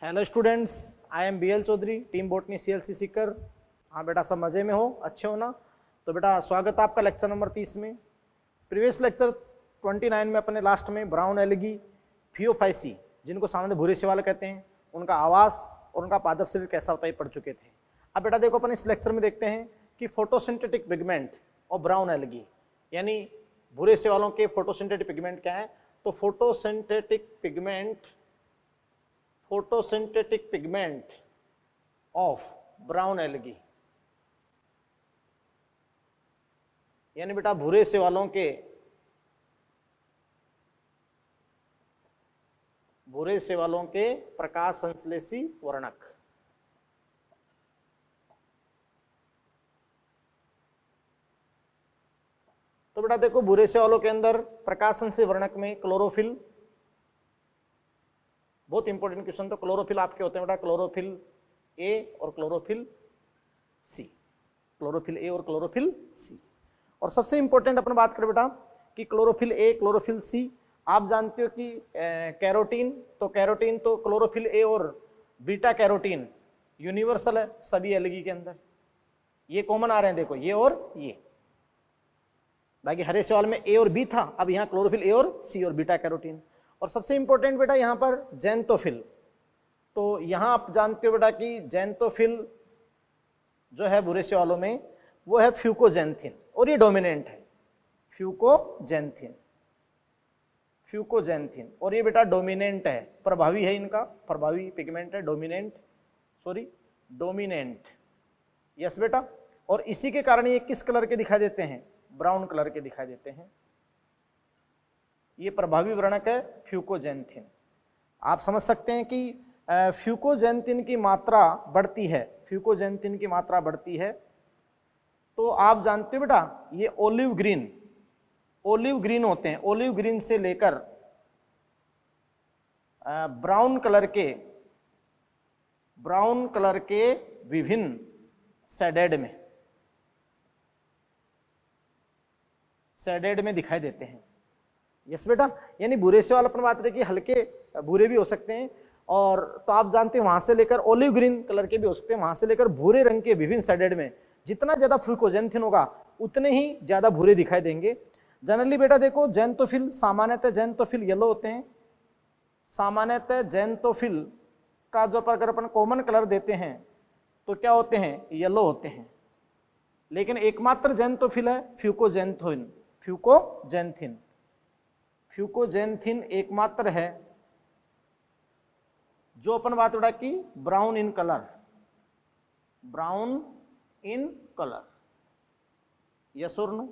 Hello students, I am BL Chaudhary, team botany CLC Sikar. हाँ बेटा, सब मज़े में हो, अच्छे हो ना? तो बेटा स्वागत है आपका लेक्चर नंबर 30 में। प्रीवियस लेक्चर 29 में अपने लास्ट में ब्राउन एलगी फियोफाइसी, जिनको सामान्य भूरे शैवाल कहते हैं, उनका आवास और उनका पादप शरीर कैसा होता है पढ़ चुके थे। अब बेटा देखो, अपन इस लेक्चर में देखते हैं कि फोटोसिंथेटिक पिगमेंट और ब्राउन एलगी, यानी भूरे शैवालों के फोटोसिंथेटिक पिगमेंट क्या है। तो photosynthetic pigment of brown algae, यानी बेटा भूरे शैवालों के प्रकाश संश्लेषी वर्णक। तो बेटा देखो, भूरे शैवालों के अंदर प्रकाश संश्लेषी वर्णक में क्लोरोफिल, बहुत इंपॉर्टेंट क्वेश्चन। तो क्लोरोफिल आपके होते हैं बेटा क्लोरोफिल ए और क्लोरोफिल सी, क्लोरोफिल ए और क्लोरोफिल सी। और सबसे इंपॉर्टेंट अपन बात करें बेटा कि क्लोरोफिल ए क्लोरोफिल सी, आप जानते हो कि कैरोटीन, तो कैरोटीन तो क्लोरोफिल ए और बीटा कैरोटीन यूनिवर्सल है सभी एलगी के अंदर, ये कॉमन आ रहे हैं, देखो ये और ये। बाकी हरे शैवाल में ए और बी था, अब यहाँ क्लोरोफिल ए और सी और बीटा कैरोटीन। और सबसे इंपॉर्टेंट बेटा यहाँ पर जैंथोफिल, तो यहाँ आप जानते हो बेटा कि जैंथोफिल जो है भूरे शैवालों में वो है फ्यूकोजेंथिन, और ये डोमिनेंट है फ्यूकोजेंथिन, और ये बेटा डोमिनेंट है, प्रभावी है, इनका प्रभावी पिगमेंट है, डोमिनेंट, यस बेटा। और इसी के कारण ये किस कलर के दिखाई देते हैं? ब्राउन कलर के दिखाई देते हैं। ये प्रभावी वर्णक है फ्यूकोजेंथिन। आप समझ सकते हैं कि फ्यूकोजेंथिन की मात्रा बढ़ती है, तो आप जानते हो बेटा ये ओलिव ग्रीन होते हैं, ओलिव ग्रीन से लेकर ब्राउन कलर के विभिन्न शेडेड में दिखाई देते हैं। यस बेटा, यानी भूरे शैवाल अपन बात रहे कि हल्के भूरे भी हो सकते हैं, और तो आप जानते हैं वहां से लेकर ओलिव ग्रीन कलर के भी हो सकते हैं, वहां से लेकर भूरे रंग के विभिन्न शेडेड में जितना ज्यादा फ्यूकोजेंथिन होगा उतने ही ज्यादा भूरे दिखाई देंगे। जनरली बेटा देखो, जैंथोफिल सामान्यतः जैंथोफिल येलो होते हैं, सामान्यतः जैंथोफिल का जो अगर अपन कॉमन कलर देते हैं तो क्या होते हैं? येलो होते हैं। लेकिन एकमात्र जैंथोफिल है फ्यूकोजेंथिन एकमात्र है जो अपन बात उड़ा की ब्राउन इन कलर, यस और नो।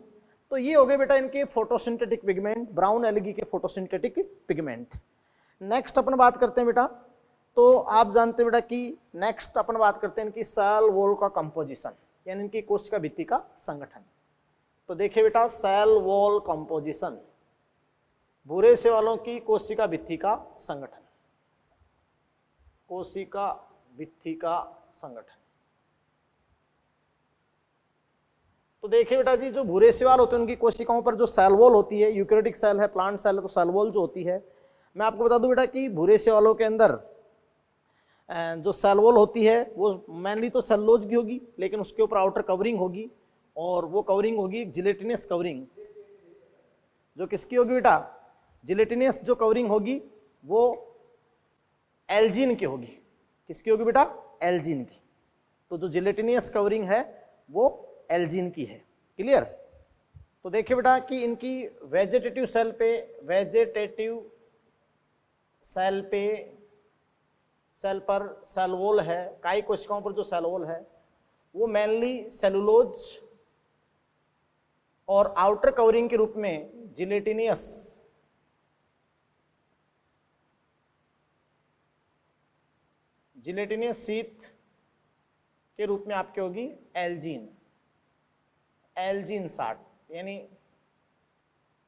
तो ये हो गए बेटा इनके फोटोसिंथेटिक पिगमेंट, ब्राउन एलगी के फोटोसिंथेटिक पिगमेंट। नेक्स्ट अपन बात करते हैं बेटा, तो आप जानते हैं बेटा कि नेक्स्ट अपन बात करते हैं इनकी सेल वॉल का कंपोजिशन, यानी इनकी कोशिका भित्ति का संगठन। तो देखिए बेटा, सेल वॉल कंपोजिशन, भूरे शैवालों की कोशिका भित्ति का संगठन, तो देखिए बेटा जी, जो भूरे शैवाल होते हैं उनकी कोशिकाओं पर जो सेल वॉल होती है, यूकैरियोटिक सेल है, प्लांट सेल है, तो सेल वॉल जो होती है, मैं आपको बता दूं बेटा कि भूरे शैवालों के अंदर जो सेल वॉल होती है वो मेनली तो सेलुलोज की होगी, लेकिन उसके ऊपर आउटर कवरिंग होगी, और वो कवरिंग होगी जिलेटिनस कवरिंग। जो किसकी होगी बेटा? जिलेटिनस जो कवरिंग होगी वो एल्जिन की होगी। किसकी होगी बेटा? एल्जिन की। तो जो जिलेटिनस कवरिंग है वो एल्जिन की है। क्लियर? तो देखिए बेटा कि इनकी वेजिटेटिव सेल पर सेल वॉल है, काई कोशिकाओं पर जो सेल वॉल है वो मेनली सेलुलोज और आउटर कवरिंग के रूप में जिलेटिनियस शीथ के रूप में आपके होगी एल्जीन साट, यानी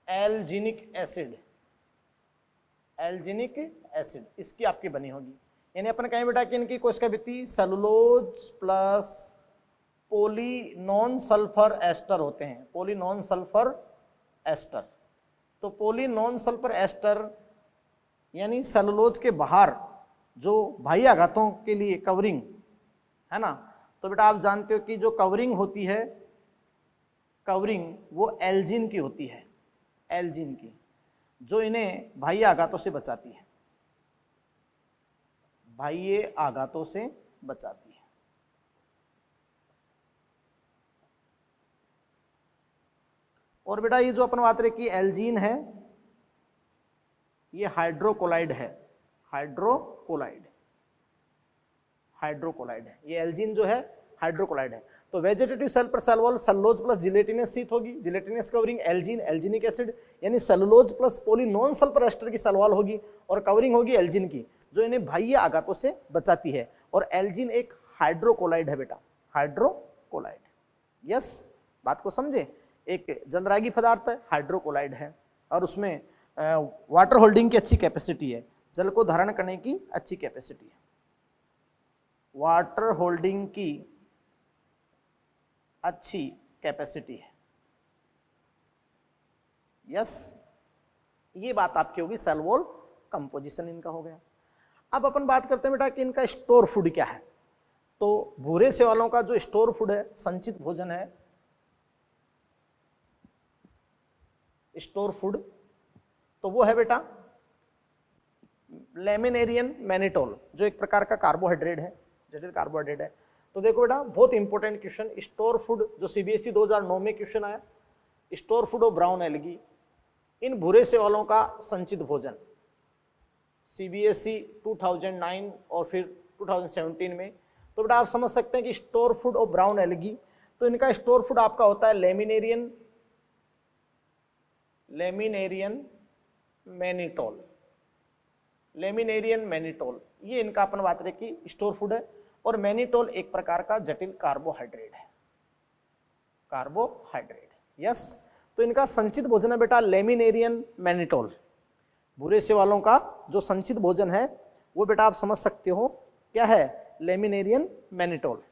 एल्जिनिक एसिड इसकी आपकी बनी होगी। यानी अपन कहें बेटा कि इनकी कोशिका भित्ति सेलुलोज प्लस पोलिनॉन सल्फर एस्टर होते हैं, पोलिनॉन सल्फर एस्टर। तो पोलिनॉन सल्फर एस्टर यानी सेलुलोज के बाहर जो बाह्य आघातों के लिए कवरिंग है ना, तो बेटा आप जानते हो कि जो कवरिंग होती है, कवरिंग वो एल्जिन की होती है, एल्जिन की, जो इन्हें बाह्य आघातों से बचाती है, बाह्य आघातों से बचाती है। और बेटा ये जो अपन बात रहे कि एल्जीन है, ये हाइड्रोकोलाइड है, हाइड्रोकोलाइड, हाइड्रोकोलाइड है, ये एल्जीन जो है हाइड्रोकोलाइड है। तो वेजिटेटिव सेल पर cell wall cellulose plus gelatinous sheet होगी, gelatinous covering algin, alginic acid यानी cellulose plus poly non sulphur ester की सेल वॉल होगी, और कवरिंग होगी एल्जीन की, जो इन्हें बाह्य आघातों से बचाती है। और एल्जीन एक हाइड्रोकोलाइड है बेटा, हाइड्रोकोलाइड। यस, बात को समझे, एक जंदरागी पदार्थ है, हाइड्रोकोलाइड है, और उसमें वाटर होल्डिंग की अच्छी कैपेसिटी है, जल को धारण करने की अच्छी कैपेसिटी है, वाटर होल्डिंग की अच्छी कैपेसिटी है। यस, ये बात आपकी होगी, सेल वॉल कंपोजिशन इनका हो गया। अब अपन बात करते हैं बेटा कि इनका स्टोर फूड क्या है। तो भूरे शैवालों का जो स्टोर फूड है, संचित भोजन है, स्टोर फूड, तो वो है बेटा लेमिनेरियन मैनिटोल, जो एक प्रकार का कार्बोहाइड्रेट है, जटिल कार्बोहाइड्रेट है। तो देखो बेटा बहुत इंपॉर्टेंट क्वेश्चन, स्टोर फूड जो सीबीएसई 2009 में क्वेश्चन आया, store food of brown algae, इन भूरे शैवालों का संचित भोजन, सीबीएसई 2009 और फिर 2017 में। तो बेटा आप समझ सकते हैं कि store food of brown algae, तो इनका स्टोर फूड आपका होता है लेमिनेरियन मैनिटोल, लेमिनेरियन मैनिटोल, ये इनका अपन बात रहे कि स्टोर फूड है। और मैनिटोल एक प्रकार का जटिल कार्बोहाइड्रेट है, कार्बोहाइड्रेट। यस, तो इनका संचित भोजन है बेटा लेमिनेरियन मैनिटोल। भूरे शैवालों का जो संचित भोजन है वो बेटा आप समझ सकते हो क्या है, लेमिनेरियन मैनिटोल।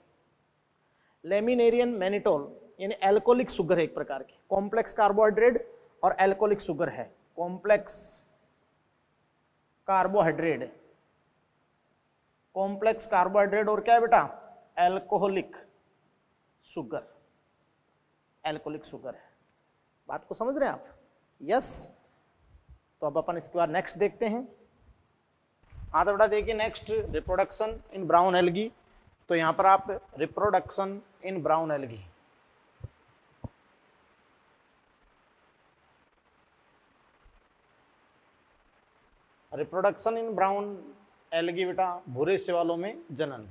लेमिनेरियन मैनिटोल यानी एल्कोहलिक शुगर है, एक प्रकार की कॉम्प्लेक्स कार्बोहाइड्रेट और एल्कोहलिक शुगर है, कॉम्प्लेक्स कार्बोहाइड्रेट, कॉम्प्लेक्स कार्बोहाइड्रेट और क्या है बेटा, एल्कोहलिक शुगर, एल्कोहलिक शुगर है। बात को समझ रहे हैं आप? यस, तो अब अपन इसके बाद नेक्स्ट देखते हैं। हाँ तो बेटा देखिए next, reproduction in brown algae. तो यहां पर आप reproduction in brown algae, reproduction in brown algae बेटा भूरे शैवालों में जनन।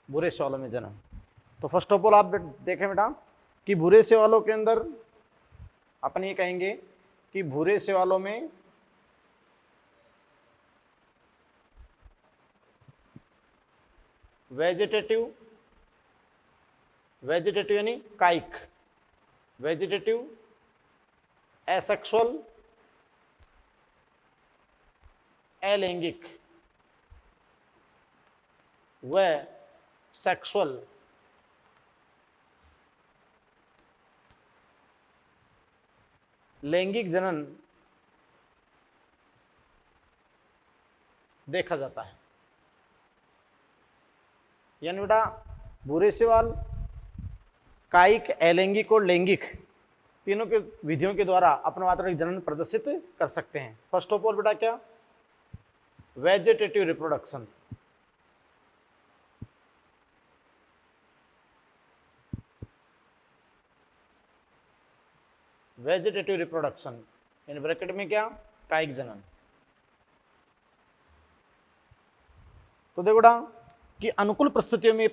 भूरे शैवालों में जनन। तो फर्स्ट ऑफ ऑल आप देखें बेटा कि भूरे शैवालों के अंदर अपन ये कहेंगे कि भूरे शैवालों में वेजिटेटिव यानी कायिक, वेजिटेटिव, एसेक्सुअल, अलैंगिक व सेक्सुअल लैंगिक जनन देखा जाता है। यानी बेटा भूरे शैवाल कायिक, अलैंगिक और लैंगिक तीनों के विधियों के द्वारा अपना मात्र जनन प्रदर्शित कर सकते हैं। फर्स्ट ऑफ ऑल बेटा क्या, vegetative reproduction, vegetative reproduction in bracket में क्या, कायिक जनन। तो देखो बेटा कि अनुकूल परिस्थितियों में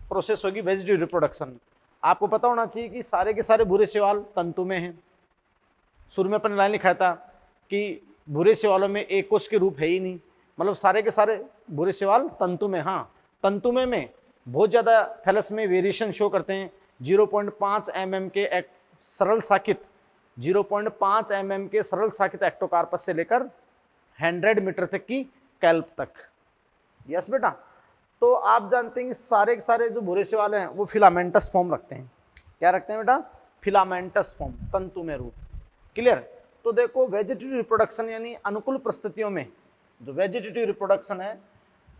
प्रोसेस होगी वेजिटेटिव रिप्रोडक्शन। आपको पता होना चाहिए कि सारे के सारे भूरे शैवाल तंतु में हैं। शुरू में अपन लाइन लिखा था कि भूरे शैवालों में एक कोश के रूप है ही नहीं, मतलब सारे के सारे भूरे शैवाल तंतु में। हाँ, तंतु में बहुत ज़्यादा थैलस में वेरिएशन शो करते हैं। 0.5 mm के सरल साकित 0.5 mm के सरल साकित एक्टोकार्पस से लेकर 100 मीटर तक की कैल्प तक। यस बेटा, तो आप जानते हैं कि सारे के सारे जो भूरे शैवाल हैं वो फिलामेंटस फॉर्म रखते हैं। क्या रखते हैं बेटा, फिलामेंटस फॉर्म, तंतु में रूप। क्लियर। तो देखो वेजिटेटिव रिप्रोडक्शन यानी अनुकूल परिस्थितियों में, जो वेजिटेटिव रिप्रोडक्शन है,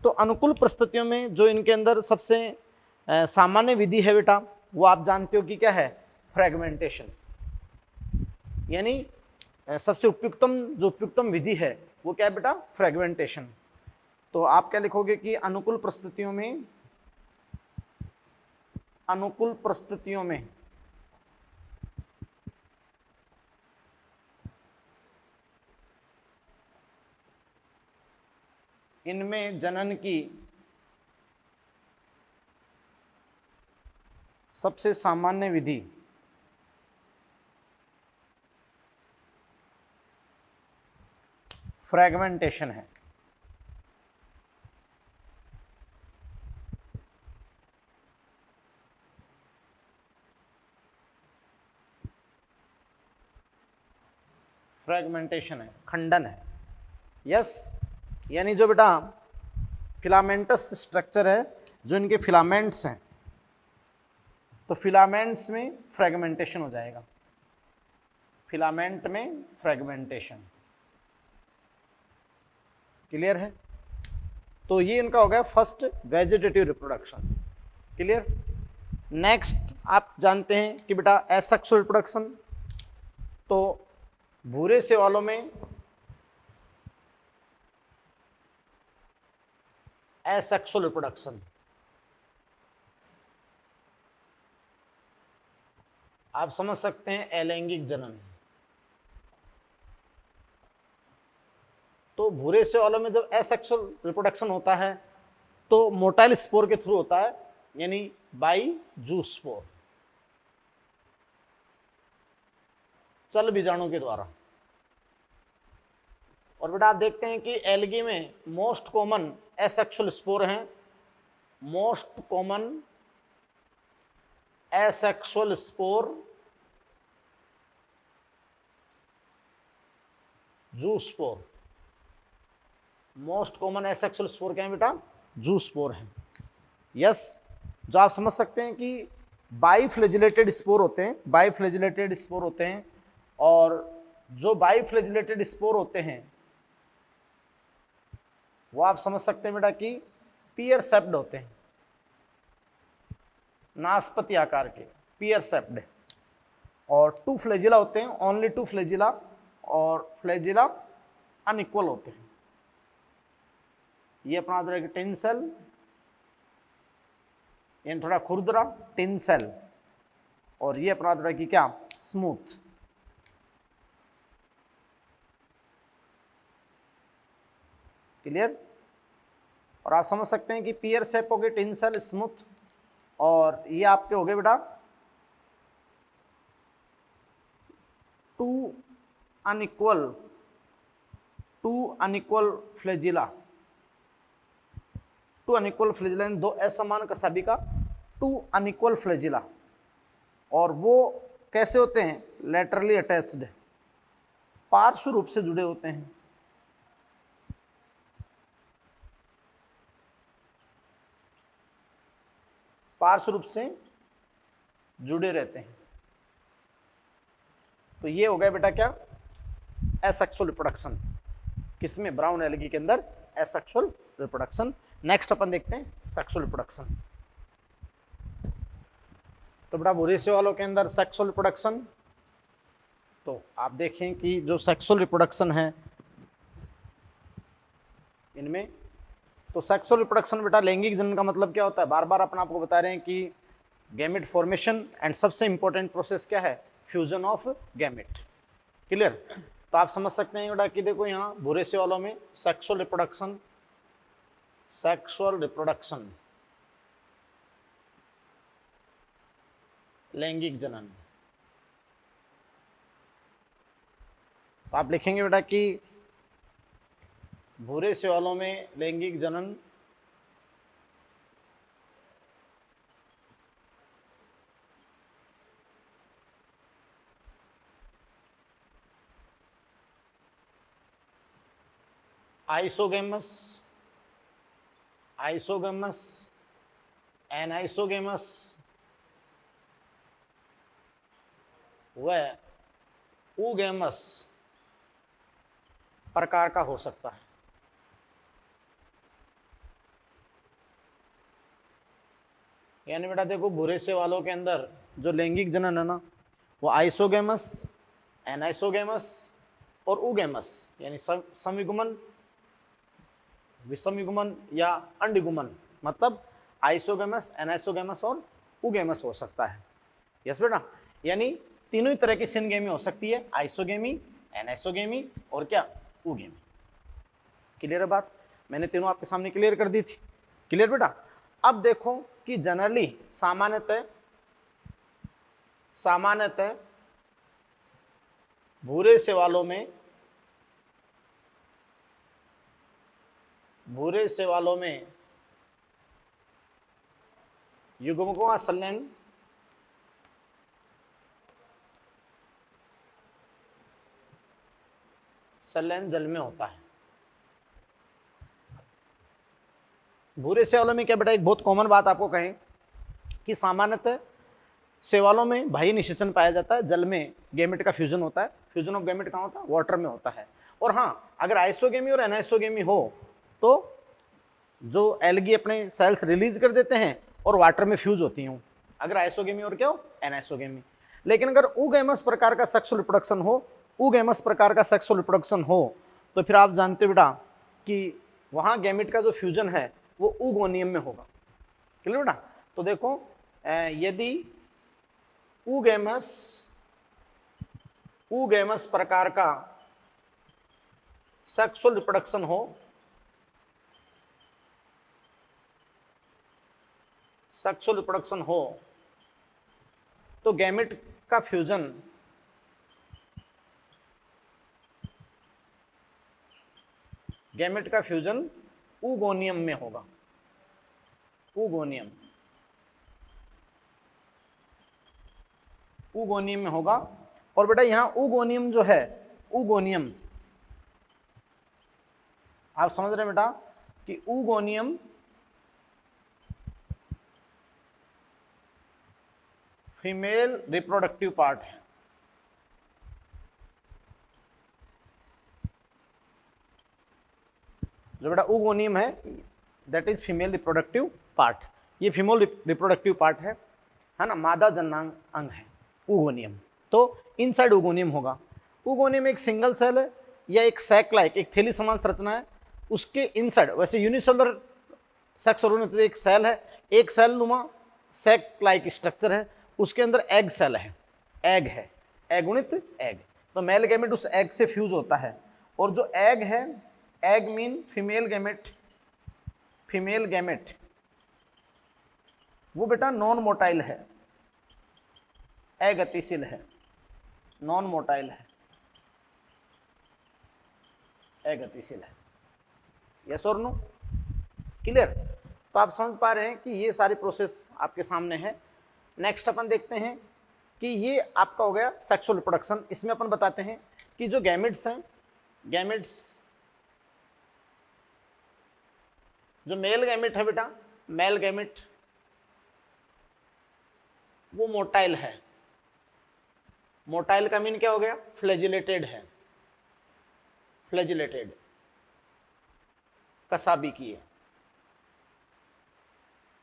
तो अनुकूल परिस्थितियों में जो इनके अंदर सबसे सामान्य विधि है बेटा, वो आप जानते हो कि क्या है, फ्रेगमेंटेशन। यानी सबसे उपयुक्तम विधि है वो क्या है बेटा, फ्रेगमेंटेशन। तो आप क्या लिखोगे कि अनुकूल परिस्थितियों में इनमें जनन की सबसे सामान्य विधि फ्रेगमेंटेशन है। फ्रेगमेंटेशन है, खंडन है। यस, यानी जो बेटा फिलामेंटस स्ट्रक्चर है, जो इनके फिलामेंट्स हैं, तो फिलामेंट्स में फ्रेगमेंटेशन हो जाएगा, फिलामेंट में फ्रेगमेंटेशन। क्लियर है। तो ये इनका हो गया first vegetative reproduction. Clear. Next आप जानते हैं कि बेटा एसेक्सुअल रिप्रोडक्शन, तो भूरे शैवालों में एसेक्सुअल रिप्रोडक्शन, आप समझ सकते हैं अलैंगिक जनन। तो भूरे शैवालों में जब एसेक्सुअल रिप्रोडक्शन होता है तो मोटाइल स्पोर के थ्रू होता है, यानी बाई जू स्पोर, चल बीजाणु के द्वारा। और बेटा आप देखते हैं कि एल्गी में मोस्ट कॉमन एसेक्सुअल स्पोर हैं, मोस्ट कॉमन एसेक्सुअल स्पोर जू spore. Most common asexual spore क्या है बेटा, जू स्पोर है। यस, जो आप समझ सकते हैं कि बाइफ्लेजिलेटेड स्पोर होते हैं, बाइफ्लेजिलेटेड स्पोर होते हैं, और जो बाइफ्लेजिलेटेड स्पोर होते हैं वो आप समझ सकते हैं बेटा कि पियर सेप्ड होते हैं, नाशपति आकार के, पियर सेप्ड। और टू फ्लेजिला होते हैं, ओनली टू फ्लेजिला, और फ्लेजिला अनइक्वल होते हैं। ये अपना रहेगा टिन सेल, यानी थोड़ा खुरदरा टिन सेल, और ये अपना रहेगा क्या, स्मूथ। क्लियर। और आप समझ सकते हैं कि पियर शेप हो गए टिन सेल, स्मूथ, और ये आपके हो गए बेटा two unequal flagella, two unequal flagella, दो असमान कसाबी का टू अनइक्वल फ्लेजिला। और वो कैसे होते हैं, लेटरली अटैच्ड, पार्श्व रूप से जुड़े होते हैं। पार्श्व रूप से जुड़े रहते हैं। तो ये हो गया बेटा क्या, एसेक्सुअल रिप्रोडक्शन। किसमें, ब्राउन एल्गी के अंदर एसेक्सुअल रिप्रोडक्शन। नेक्स्ट अपन देखते हैं सेक्सुअल रिप्रोडक्शन। तो बेटा भूरे शैवालों के अंदर सेक्सुअल रिप्रोडक्शन, तो आप देखें कि जो सेक्सुअल रिप्रोडक्शन है इनमें, तो सेक्सुअल रिप्रोडक्शन बेटा लैंगिक जनन का मतलब क्या होता है, बार बार अपन आपको बता रहे हैं कि गैमेट फॉर्मेशन एंड सबसे इंपॉर्टेंट प्रोसेस क्या है, फ्यूजन ऑफ गैमेट। क्लियर। तो आप समझ सकते हैं बेटा कि देखो यहाँ भूरे शैवालों में सेक्सुअल रिप्रोडक्शन, लैंगिक जनन। तो आप लिखेंगे बेटा कि भूरे शैवालों में लैंगिक जनन आइसोगेमस, एनाइसोगेमस वह oogamous प्रकार का हो सकता है। यानी बेटा देखो, भूरे से वालों के अंदर जो लैंगिक जनन है ना, वो आइसोगेमस, एनाइसोगेमस और oogamous यानी समयुग्मन, विषमयुग्मन या अंडयुग्मन, मतलब आइसोगेमस, एनाइसोगेमस और oogamous हो सकता है। यस बेटा, यानी तीनों ही तरह की सिनगेमी हो सकती है, आइसोगेमी, एनाइसोगेमी और क्या, oogammy। क्लियर है बात? मैंने तीनों आपके सामने क्लियर कर दी थी। क्लियर बेटा? अब देखो कि जनरली सामान्यतः भूरे से वालों में युग्मकों का संलयन जल में होता है। भूरे शैवालों में क्या बेटा, एक बहुत कॉमन बात आपको कहें कि सामान्यतः शैवालों में बाह्य निषेचन पाया जाता है, जल में गैमेट का फ्यूजन होता है। फ्यूजन ऑफ गैमेट कहाँ होता है? वाटर में होता है। और हाँ, अगर आइसोगेमी और एनाइसोगेमी हो तो जो एल्गी अपने सेल्स रिलीज कर देते हैं और वाटर में फ्यूज होती हूँ, अगर आइसोगेमी और क्या हो, एनाइसोगेमी। लेकिन अगर oogamous प्रकार का सेक्सुअल रिप्रोडक्शन हो, oogamous प्रकार का सेक्सुअल रिप्रोडक्शन हो, तो फिर आप जानते हो बेटा कि वहाँ गैमेट का जो फ्यूजन है वो oogoनियम में होगा। क्लियर बेटा? तो देखो, यदि oogamous प्रकार का सेक्सुअल रिप्रोडक्शन हो तो गैमेट का फ्यूजन oogoनियम में होगा। oogoनियम में होगा। और बेटा यहाँ oogoनियम जो है, oogoनियम आप समझ रहे हैं बेटा कि oogoनियम फीमेल रिप्रोडक्टिव पार्ट है। जो बेटा oogoनियम है, that is female reproductive part. ये फीमेल रिप्रोडक्टिव पार्ट है ना, मादा जन्नांग अंग है oogoनियम। तो इनसाइड oogoनियम होगा। oogoनियम एक सिंगल सेल है या एक सैक लाइक, एक थैली समान संरचना है, उसके इनसाइड वैसे यूनिसेलुलर सेक्स ऑर्गन एक सेल है, एक सेल नुमा सैक लाइक स्ट्रक्चर है, उसके अंदर एग सेल है, एग है, एगुणित एग। तो मेल गैमेट उस एग से फ्यूज होता है, और जो एग है, एग मीन फीमेल गैमेट, वो बेटा नॉन मोटाइल है, अगतिशील है, नॉन मोटाइल है, अगतिशील है। यस और नो? क्लियर? तो आप समझ पा रहे हैं कि ये सारी प्रोसेस आपके सामने है। नेक्स्ट अपन देखते हैं कि ये आपका हो गया सेक्सुअल रिप्रोडक्शन। इसमें अपन बताते हैं कि जो गैमेट्स हैं, जो मेल गैमेट है बेटा, मेल गैमेट वो मोटाइल है। मोटाइल का मीन क्या हो गया? फ्लैजिलेटेड है, फ्लैजिलेटेड, कसाबी की है।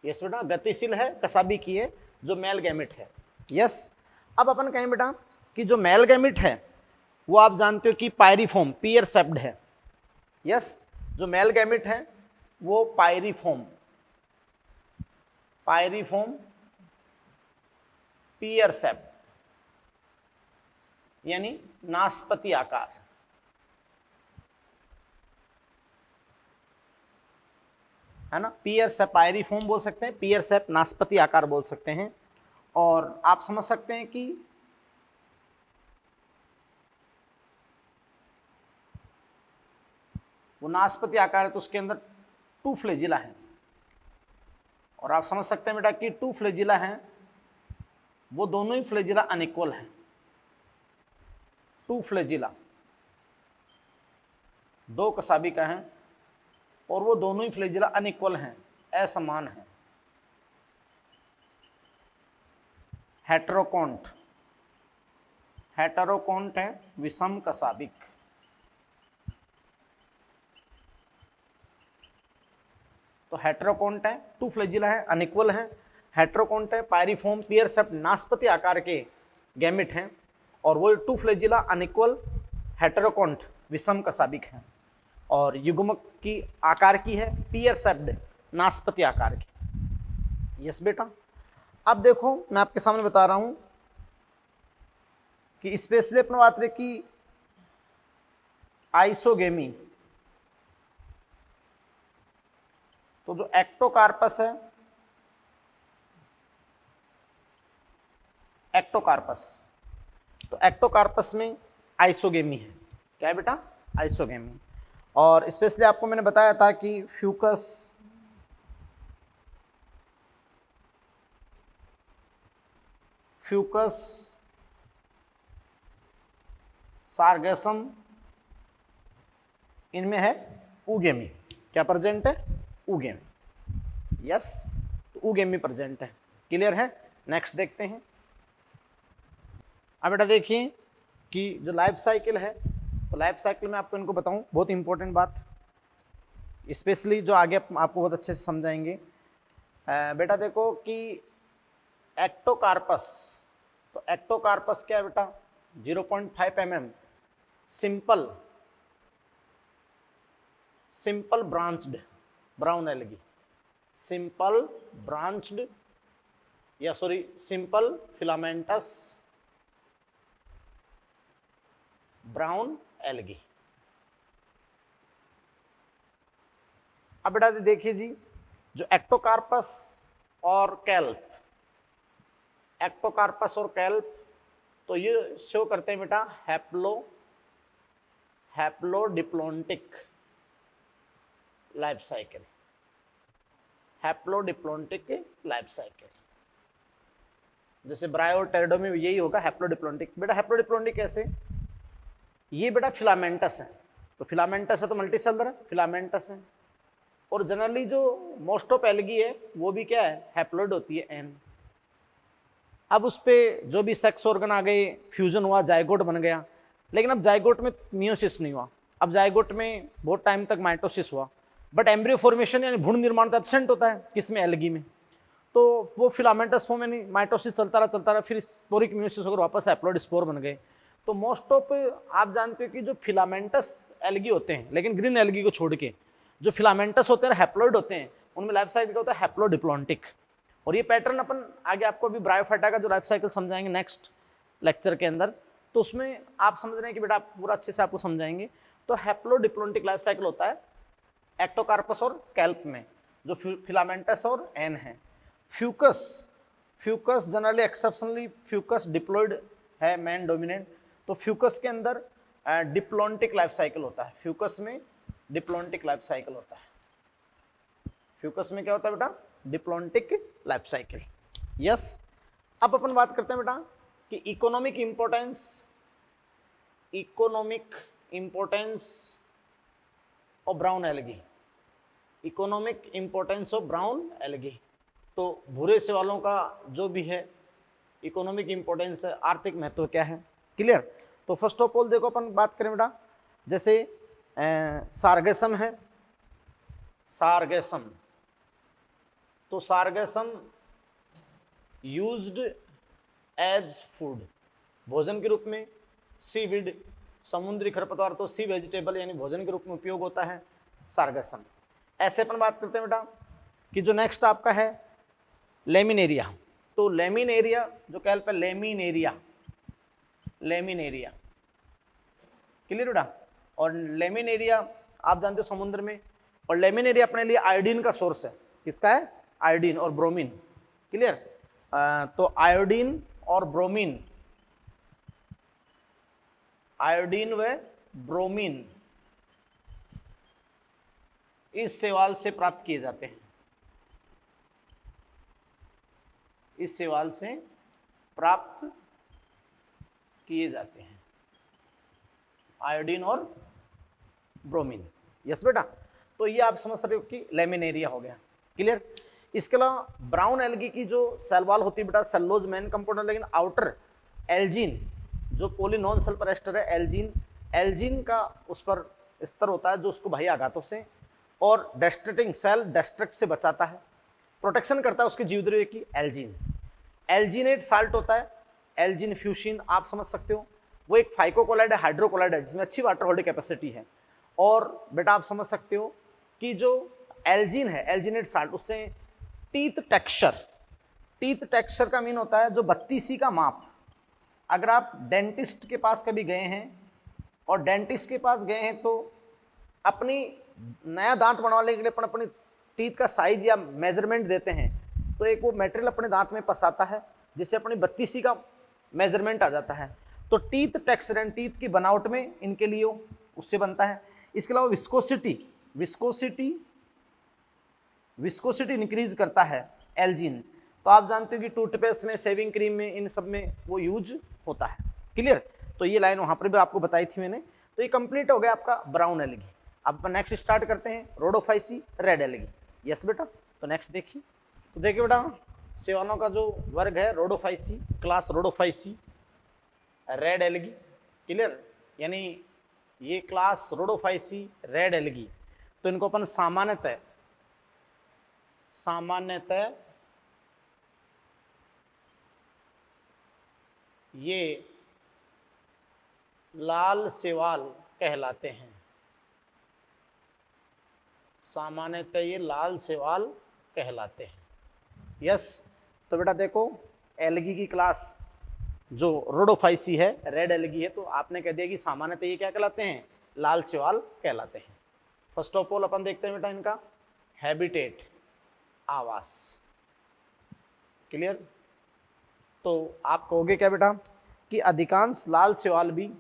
यस बेटा, गतिशील है, कसाबी की है, जो मेल गैमेट है। यस। अब अपन कहें बेटा कि जो मेल गैमेट है वो आप जानते हो कि पायरीफॉर्म, पियर सेप्ड है। यस, जो मेल गैमेट है वो पायरीफॉर्म पियर सेप्ड यानी नाशपति आकार, है ना। पियर सेप पायरीफॉर्म बोल सकते हैं, पियर सेप नाशपति आकार बोल सकते हैं। और आप समझ सकते हैं कि वो नाशपति आकार है तो उसके अंदर 2 फ्लैजिला है। और आप समझ सकते हैं बेटा कि 2 फ्लैजिला हैं, वो दोनों ही फ्लैजिला अनइक्वल हैं। 2 फ्लैजिला, 2 कसाबी का हैं, और वो दोनों ही फ्लैजिला अनइक्वल हैं, असमान हैं, हेटेरोकॉन्ट, हेटेरोकोन्ट है, विषम कशाभिक। तो हेटेरोकोन्ट है, टू फ्लैजिला है, अनइक्वल है। हेटेरोकोन्ट है, पायरिफॉर्म पियर शेप्ड नाशपति आकार के गैमेट हैं, और वो टू फ्लैजिला अनइक्वल हेटेरोकोन्ट विषम कशाभिक है, और युग्मक की आकार की है पियर शेप्ड नाशपति आकार की। यस बेटा। अब देखो मैं आपके सामने बता रहा हूं कि स्पेशली अपने बात रहे कि आइसोगेमी, तो जो एक्टोकार्पस है, एक्टोकार्पस, तो एक्टोकार्पस में आइसोगेमी है। क्या है बेटा? आइसोगेमी। और स्पेशली आपको मैंने बताया था कि फ्यूकस, सार्गेसम, इनमें है ऊगेमी। क्या प्रेजेंट है? ऊगेमी। यस, तो ऊगेमी प्रेजेंट है। क्लियर है? नेक्स्ट देखते हैं। अब बेटा देखिए कि जो लाइफ साइकिल है, तो लाइफ साइकिल में आपको इनको बताऊं, बहुत इंपॉर्टेंट बात, स्पेशली जो आगे आपको बहुत अच्छे से समझाएंगे। बेटा देखो कि एक्टोकार्पस, तो एक्टोकार्पस क्या है बेटा? 0.5 mm simple branched brown algae, simple branched या sorry simple filamentous brown algae. अब बेटा देखिए जी, जो एक्टोकार्पस और कैल्प, एक्टोकार्पस और कैल्प, तो ये शो करते हैं बेटा हैप्लोडिप्लोन्टिक लाइफ साइकिल, हैप्लोडिप्लोन्टिक लाइफ साइकिल। जैसे ब्रायोटेरिडो में यही होगा, हैप्लोडिप्लोन्टिक। बेटा हैप्लोडिप्लोन्टिक कैसे? ये बेटा फिलामेंटस है, तो फिलामेंटस है तो मल्टीसेलर है, फिलामेंटस है। और जनरली जो मोस्ट ऑफ एल्गी है वो भी क्या है? हैप्लोइड होती है, एन। अब उस पर जो भी सेक्स ऑर्गन आ गए, फ्यूजन हुआ, जाइगोट बन गया, लेकिन अब जाइगोट में मियोसिस नहीं हुआ, अब जाइगोट में बहुत टाइम तक माइटोसिस हुआ, बट एम्ब्रियो फॉर्मेशन यानी भ्रूण निर्माण तो एब्सेंट होता है, किसमें? एल्गी में। तो वो फिलामेंटस फॉर्म यानी माइटोसिस चलता रहा, फिर स्पोरिक मियोसिस होकर वापस हैप्लोइड स्पोर बन गए। तो मोस्ट ऑफ आप जानते हो कि जो फिलामेंटस एल्गी होते हैं, लेकिन ग्रीन एल्गी को छोड़ के जो फिलामेंटस होते हैं, हैप्लोइड होते हैं, उनमें लाइफ साइकिल होता है हैप्लोडिप्लोन्टिक। और ये पैटर्न अपन आगे आपको अभी ब्रायोफाइटा का जो लाइफ साइकिल समझाएंगे नेक्स्ट लेक्चर के अंदर, तो उसमें आप समझ रहे हैं कि बेटा आप पूरा अच्छे से आपको समझाएंगे। तो हैप्लोडिप्लोन्टिक लाइफ साइकिल होता है एक्टोकार्पस और कैल्प में, जो फिलामेंटस और एन है। Fucus generally exceptionally Fucus diploid है, मैन डोमिनेंट। तो फ्यूकस के अंदर डिप्लोन्टिक लाइफ साइकिल होता है, फ्यूकस में डिप्लोन्टिक लाइफ साइकिल होता है। फ्यूकस में क्या होता है बेटा? Diplontic life cycle. यस। अब अपन बात करते हैं बेटा कि economic importance of brown algae, economic importance of brown algae. तो भूरे सवालों का जो भी है इकोनॉमिक इंपोर्टेंस है, आर्थिक महत्व क्या है। क्लियर? तो फर्स्ट ऑफ ऑल देखो अपन बात करें बेटा, जैसे सार्गेसम है, सार्गेसम, तो सार्गेसम यूज्ड एज फूड, भोजन के रूप में। सीविड, समुद्री खरपतवार, तो सी वेजिटेबल यानी भोजन के रूप में उपयोग होता है सार्गेसम। ऐसे अपन बात करते हैं बेटा कि जो नेक्स्ट आपका है लेमिनेरिया, तो लेमिनेरिया जो कैल्प है, लेमिनेरिया, क्लियर बेटा? और लेमिनेरिया आप जानते हो समुद्र में, और लेमिनेरिया अपने लिए आयोडीन का सोर्स है। किसका है? आयोडीन और ब्रोमीन। क्लियर? तो आयोडीन और ब्रोमीन, आयोडीन व ब्रोमीन इस शैवाल से प्राप्त किए जाते हैं, इस शैवाल से प्राप्त किए जाते हैं, आयोडीन और ब्रोमीन। यस बेटा? तो ये आप समझ सकते हो कि लेमिनेरिया हो गया। क्लियर? इसके अलावा ब्राउन एल्गी की जो सेल वॉल होती है बेटा, सेलुलोज मेन कंपाउंड है, लेकिन आउटर एल्जीन जो पोलिनॉन सल्फर एस्टर है एल्जीन, एल्जीन का उस पर स्तर होता है जो उसको बाह्य आघातों से और डेस्ट्रेटिंग सेल डेस्ट्रक्ट से बचाता है, प्रोटेक्शन करता है उसकी जीवद्रव्य की, एल्जीन। एल्जीनेट साल्ट होता है, एल्जीन फ्यूशिन आप समझ सकते हो, वो एक फाइकोकोलाइड है, हाइड्रोकोलाइड है जिसमें अच्छी वाटर होल्डिंग कैपेसिटी है। और बेटा आप समझ सकते हो कि जो एल्जीन है, एल्जीनेट साल्ट, उससे टीथ टेक्सचर का मीन होता है जो 32C का माप। अगर आप डेंटिस्ट के पास कभी गए हैं और डेंटिस्ट के पास गए हैं तो अपनी नया दांत बनवाने के लिए अपन अपनी टीथ का साइज या मेजरमेंट देते हैं, तो एक वो मटेरियल अपने दांत में फंसाता है जिससे अपनी 32C का मेजरमेंट आ जाता है। तो टीथ टेक्सचर टीथ की बनावट में इनके लिए उससे बनता है। इसके अलावा विस्कोसिटी इंक्रीज करता है एल्जीन। तो आप जानते हो कि टूथपेस्ट में, शेविंग क्रीम में, इन सब में वो यूज होता है। क्लियर? तो ये लाइन वहां पर भी आपको बताई थी मैंने। तो ये कंप्लीट हो गया आपका ब्राउन एल्गी। अब नेक्स्ट स्टार्ट करते हैं रोडोफाइसी, रेड एल्गी। यस बेटा, तो नेक्स्ट देखिए। तो देखिए बेटा, शैवालों का जो वर्ग है Rhodophyceae, class Rhodophyceae, red algae. Clear? यानी ये क्लास रोडोफाइसी, रेड एल्गी। तो इनको अपन सामान्यतः ये लाल शैवाल कहलाते हैं। सामान्यतः ये लाल शैवाल कहलाते हैं। यस, तो बेटा देखो, एल्गी की क्लास जो रोडोफाइसी है, रेड एल्गी है, तो आपने कह दिया कि सामान्यतः ये क्या कहलाते हैं? लाल शैवाल कहलाते हैं। फर्स्ट ऑफ ऑल अपन देखते हैं बेटा इनका हैबिटेट, आवास। क्लियर? तो आप कहोगे क्या बेटा कि अधिकांश लाल शैवाल भी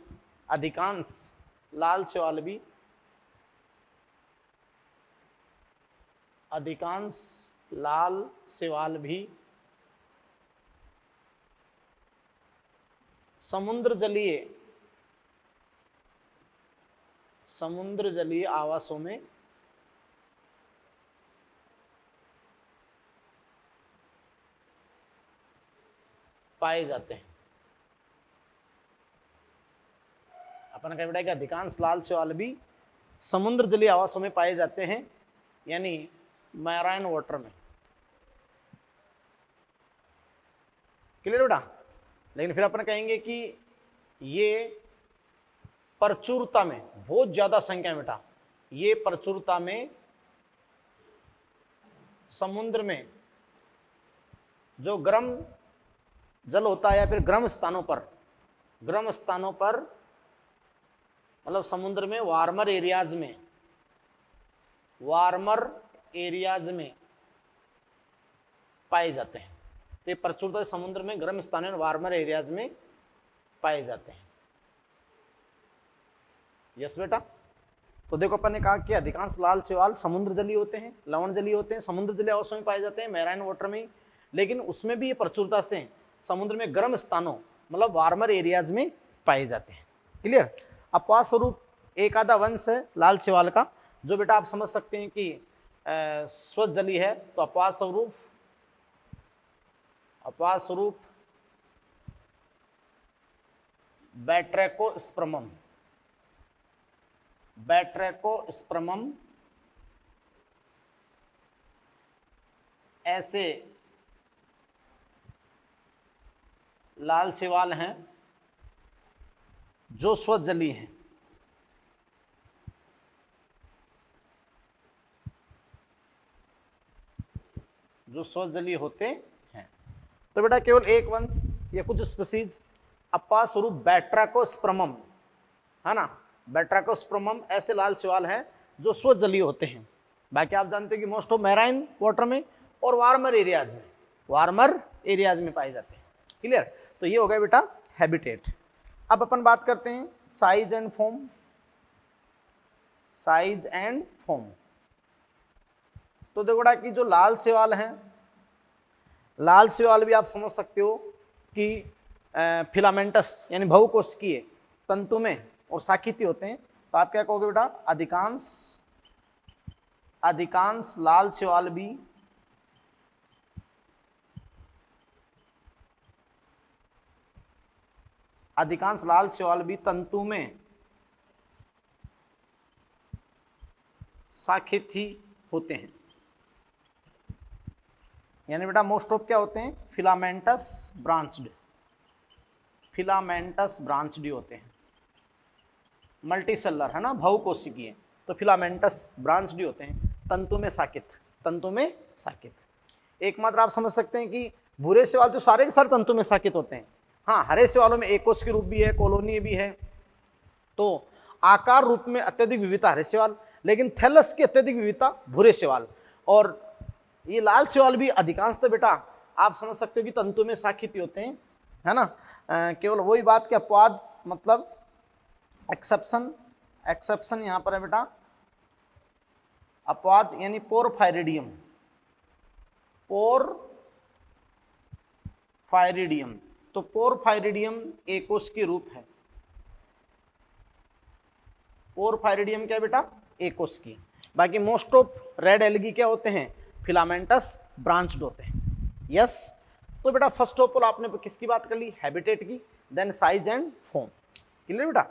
समुद्र जलीय आवासों में पाए जाते हैं। अपन कह बेटा कि अधिकांश लाल शैवाल भी समुद्र जलीय आवासों में पाए जाते हैं, यानी मैराइन वाटर में। क्लियर बेटा? लेकिन फिर अपन कहेंगे कि ये प्रचुरता में बहुत ज्यादा संख्या में बेटा, ये प्रचुरता में समुद्र में जो गर्म जल होता है या फिर गर्म स्थानों पर मतलब समुद्र में वार्मर एरियाज में पाए जाते हैं। तो ये प्रचुरता समुद्र में गर्म स्थानों वार्मर एरियाज में पाए जाते हैं। यस बेटा, तो देखो अपन ने कहा कि अधिकांश लाल शैवाल समुद्र जलीय होते हैं, लवण जलीय होते हैं, समुद्र जलीय आवासों में पाए जाते हैं, मैराइन वाटर में, लेकिन उसमें भी ये प्रचुरता से समुद्र में गर्म स्थानों मतलब वार्मर एरियाज में पाए जाते हैं। क्लियर? अपवाद स्वरूप एक आधा वंश है लाल शैवाल का, जो बेटा आप समझ सकते हैं कि स्वजलीय है। तो अपवाद स्वरूप बैट्रैकोस्पर्मम ऐसे लाल शैवाल हैं जो स्वजलीय हैं। होते हैं। तो बेटा केवल एक वंश या कुछ स्पीसीज अपवाद स्वरूप बैट्रैकोस्पर्मम, है ना, बैट्रैकोस्पर्मम ऐसे लाल शैवाल हैं जो स्वजलीय होते हैं। बाकी आप जानते हैं कि मोस्ट ऑफ मैराइन वाटर में और वार्मर एरियाज में पाए जाते हैं। क्लियर? तो ये हो गया बेटा हैबिटेट। अब अपन बात करते हैं साइज एंड फॉर्म। तो देखो बेटा कि जो लाल शैवाल हैं, लाल शैवाल भी आप समझ सकते हो कि फिलामेंटस यानी बहुकोशिकीय तंतु में और शाखितीय होते हैं। तो आप क्या कहोगे बेटा? अधिकांश लाल शैवाल भी अधिकांश लाल शैवाल भी तंतु में शाखित ही होते हैं, यानी बेटा मोस्ट ऑफ क्या होते हैं, फिलामेंटस ब्रांच्ड, फिलामेंटस ब्रांच्ड होते हैं। मल्टीसेलर है ना, बहुकोशिकीय, तो फिलामेंटस ब्रांच्ड होते हैं, तंतु में शाखित, तंतु में शाखित। एकमात्र आप समझ सकते हैं कि भूरे शैवाल तो सारे के सारे तंतु में शाखित होते हैं। हाँ, हरे शैवालों में एकोश के रूप भी है, कॉलोनी भी है, तो आकार रूप में अत्यधिक विविधता हरे शैवाल, लेकिन थैलस की अत्यधिक विविधता भूरे शैवाल। और ये लाल शैवाल भी अधिकांशतः बेटा आप समझ सकते हो कि तंतु में शाखित होते हैं, है ना। केवल वही बात कि अपवाद मतलब एक्सेप्शन, एक्सेप्शन यहाँ पर है बेटा अपवाद, यानी पोरफायरिडियम, पोरफायरिडियम, तो पोरफायरिडियम एकोश के रूप है। पोरफायरिडियम क्या बेटा, एकोश की। बाकी मोस्ट ऑफ रेड एल्गी क्या होते हैं, फिलामेंटस ब्रांच्ड होते हैं। यस, तो बेटा फर्स्ट ऑफ ऑल आपने किसकी बात कर ली, हैबिटेट की, then size and form. Clear बेटा।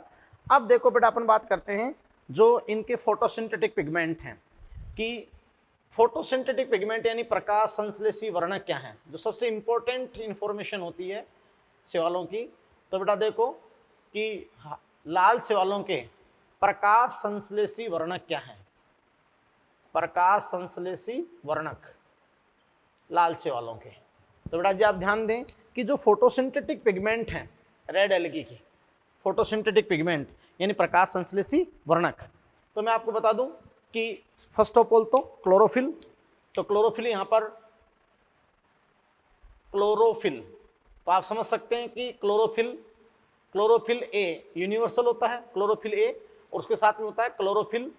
अब देखो बेटा अपन बात करते हैं जो इनके फोटोसिंथेटिक पिगमेंट हैं, कि फोटोसिंथेटिक पिगमेंट यानी प्रकाश संश्लेषी वर्णक क्या है, जो सबसे इंपॉर्टेंट इंफॉर्मेशन होती है शैवालों की। तो बेटा देखो कि लाल शैवालों के प्रकाश संश्लेषी वर्णक क्या है, प्रकाश संश्लेषी वर्णक लाल शैवालों के। तो बेटा जी आप ध्यान दें कि जो फोटोसिंथेटिक पिगमेंट हैं रेड एल्गी की, फोटोसिंथेटिक पिगमेंट यानी प्रकाश संश्लेषी वर्णक, तो मैं आपको बता दूं कि फर्स्ट ऑफ ऑल तो क्लोरोफिल, तो क्लोरोफिल यहाँ पर क्लोरोफिल, तो आप समझ सकते हैं कि क्लोरोफिल, क्लोरोफिल ए यूनिवर्सल होता है, क्लोरोफिल ए, और उसके साथ में होता है क्लोरोफिल,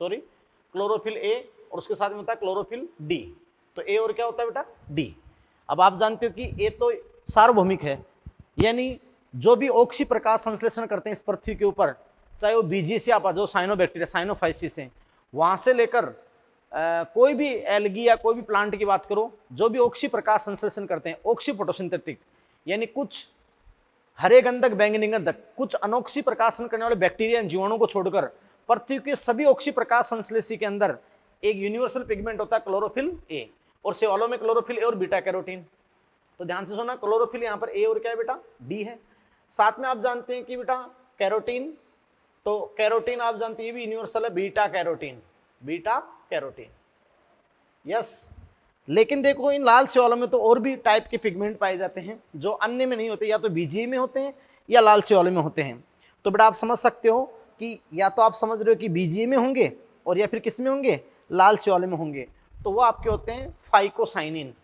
सॉरी क्लोरोफिल ए, और उसके साथ में होता है क्लोरोफिल डी। तो ए और क्या होता है बेटा, डी। अब आप जानते हो कि ए तो सार्वभौमिक है, यानी जो भी ऑक्सी प्रकाश संश्लेषण करते हैं इस पृथ्वी के ऊपर, चाहे वो बीजीसिया जो साइनोबैक्टीरिया साइनोफाइसिस हैं, वहाँ से लेकर कोई भी एल्गी या कोई भी प्लांट की बात करो, जो भी ऑक्सी प्रकाश संश्लेषण करते हैं, ऑक्सी फोटोसिंथेटिक, यानी कुछ हरे गंधक बैंगनी गंधक, कुछ अनोक्सी प्रकाशन करने वाले बैक्टीरिया जीवाणुओं को छोड़कर पृथ्वी के सभी ऑक्सी प्रकाश संश्लेषी के अंदर एक यूनिवर्सल पिगमेंट होता है क्लोरोफिल ए, और शैवालों में क्लोरोफिल ए और बीटा कैरोटीन। तो ध्यान से सुना, क्लोरोफिल यहाँ पर ए और क्या है बेटा, डी है। साथ में आप जानते हैं कि बेटा कैरोटीन, तो कैरोटीन आप जानते हैं ये भी यूनिवर्सल है, beta carotene, beta carotene. Yes, लेकिन देखो इन लाल शैवालों में तो और भी टाइप के पिगमेंट पाए जाते हैं जो अन्य में नहीं होते, या तो बीजीए में होते हैं या लाल शैवालों में होते हैं। तो बेटा आप समझ सकते हो कि या तो आप समझ रहे हो कि बीजीए में होंगे और या फिर किस में होंगे, लाल शैवालों में होंगे। तो वो आपके होते हैं फाइकोसाइनिन,